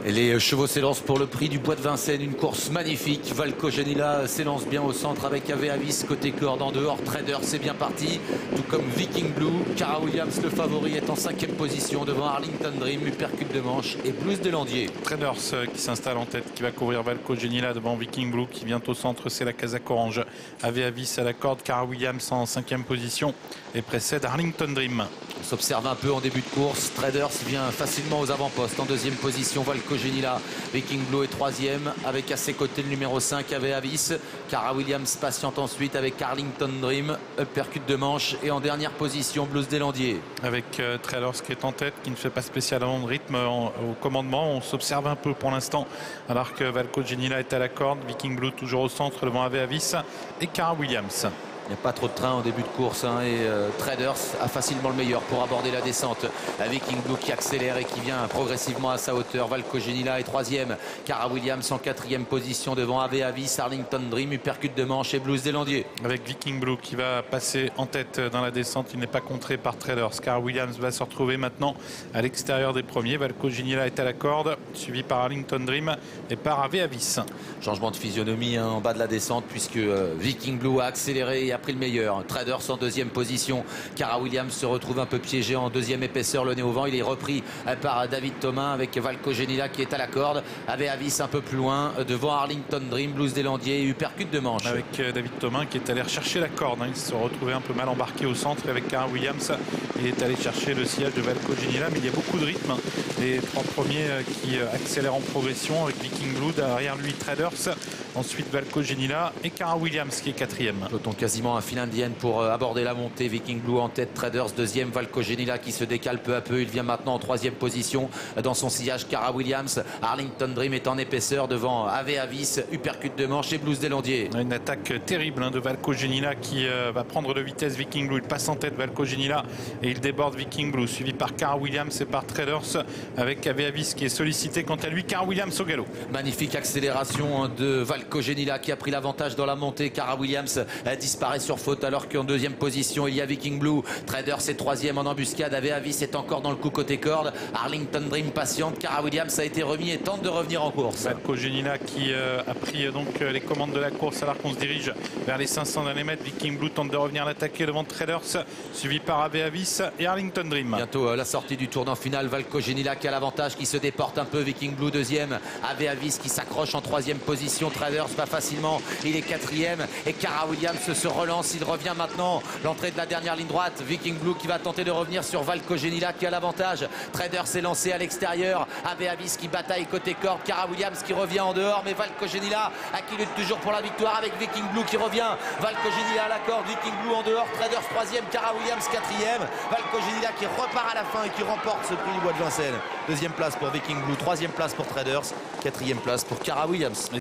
Et les chevaux s'élancent pour le prix du Bois de Vincennes. Une course magnifique. Valco Genila s'élance bien au centre avec Ave Avis côté corde en dehors. Trader, c'est bien parti. Tout comme Viking Blue. Cara Williams, le favori, est en 5e position devant Arlington Dream, Uppercut de Manche et Blues de Landier. Traders qui s'installe en tête, qui va couvrir Valco Genila devant Viking Blue qui vient au centre. C'est la Casaque Orange. Ave Avis à la corde. Cara Williams en 5e position et précède Arlington Dream. On s'observe un peu en début de course. Traders vient facilement aux avant-postes en 2e position. Valco Genila. Viking Blue est 3e avec à ses côtés le numéro 5 Ave Avis. Cara Williams patiente ensuite avec Arlington Dream, Uppercut de Manche et en dernière position Blues des Landiers. Avec Traders qui est en tête, qui ne fait pas spécialement de rythme au commandement. On s'observe un peu pour l'instant alors que Valco Genila est à la corde. Viking Blue toujours au centre devant Ave Avis et Cara Williams. Il n'y a pas trop de train en début de course et Traders a facilement le meilleur pour aborder la descente. Viking Blue qui accélère et qui vient progressivement à sa hauteur. Valco Genila est 3e. Cara Williams en 4e position devant Ave Avis, Arlington Dream, Uppercut de Manche et Blues des Landiers. Avec Viking Blue qui va passer en tête dans la descente, il n'est pas contré par Traders. Cara Williams va se retrouver maintenant à l'extérieur des premiers. Valco Genila est à la corde, suivi par Arlington Dream et par Ave Avis. Changement de physionomie en bas de la descente puisque Viking Blue a accéléré et a pris le meilleur. Traders en 2e position. Cara Williams se retrouve un peu piégé en 2e épaisseur, le nez au vent. Il est repris par David Thomas avec Valco Genila qui est à la corde. Ave Avis un peu plus loin devant Arlington Dream, Blues des Landiers et Uppercut de Manche. Avec David Thomas qui est allé rechercher la corde. Il se retrouvait un peu mal embarqué au centre. Avec Cara Williams, il est allé chercher le sillage de Valco Genila, mais il y a beaucoup de rythme. Les 3 premiers qui accélèrent en progression avec Viking Blue, derrière lui Traders, ensuite Valco Genila et Cara Williams qui est 4e. Peloton quasiment un fil indienne pour aborder la montée. Viking Blue en tête, Traders 2e, Valco Genila qui se décale peu à peu. Il vient maintenant en 3e position dans son sillage. Cara Williams, Arlington Dream est en épaisseur devant Ave Avis, Uppercut de Manche et Blues des Landiers. Une attaque terrible de Valco Genila qui va prendre de vitesse Viking Blue. Il passe en tête Valco Genila et il déborde Viking Blue, suivi par Cara Williams et par Traders avec Ave Avis qui est sollicité quant à lui. Cara Williams au galop. Magnifique accélération de Valco Genila qui a pris l'avantage dans la montée. Cara Williams disparaît sur faute alors qu'en 2e position il y a Viking Blue. Traders est 3e en embuscade. Ave Avis est encore dans le coup côté corde. Arlington Dream patiente. Cara Williams a été remis et tente de revenir en course. Valco Genila qui a pris donc les commandes de la course alors qu'on se dirige vers les 500 derniers mètres. Viking Blue tente de revenir l'attaquer devant Traders, suivi par Ave Avis et Arlington Dream. Bientôt la sortie du tournant final. Valco Genila qui a l'avantage, qui se déporte un peu. Viking Blue 2e. Ave Avis qui s'accroche en 3e position. Traders va facilement. Il est 4e et Cara Williams se relance. Il revient maintenant. L'entrée de la dernière ligne droite. Viking Blue qui va tenter de revenir sur Valco Genila qui a l'avantage. Traders s'est lancé à l'extérieur. Ave Avis qui bataille côté corde. Cara Williams qui revient en dehors. Mais Valco Genila à qui lutte toujours pour la victoire avec Viking Blue qui revient. Valco Genila à la corde. Viking Blue en dehors. Traders 3e. Cara Williams 4e. Valco Genila qui repart à la fin et qui remporte ce prix du Bois de Vincennes. 2e place pour Viking Blue. 3e place pour Traders. 4e place pour Cara Williams.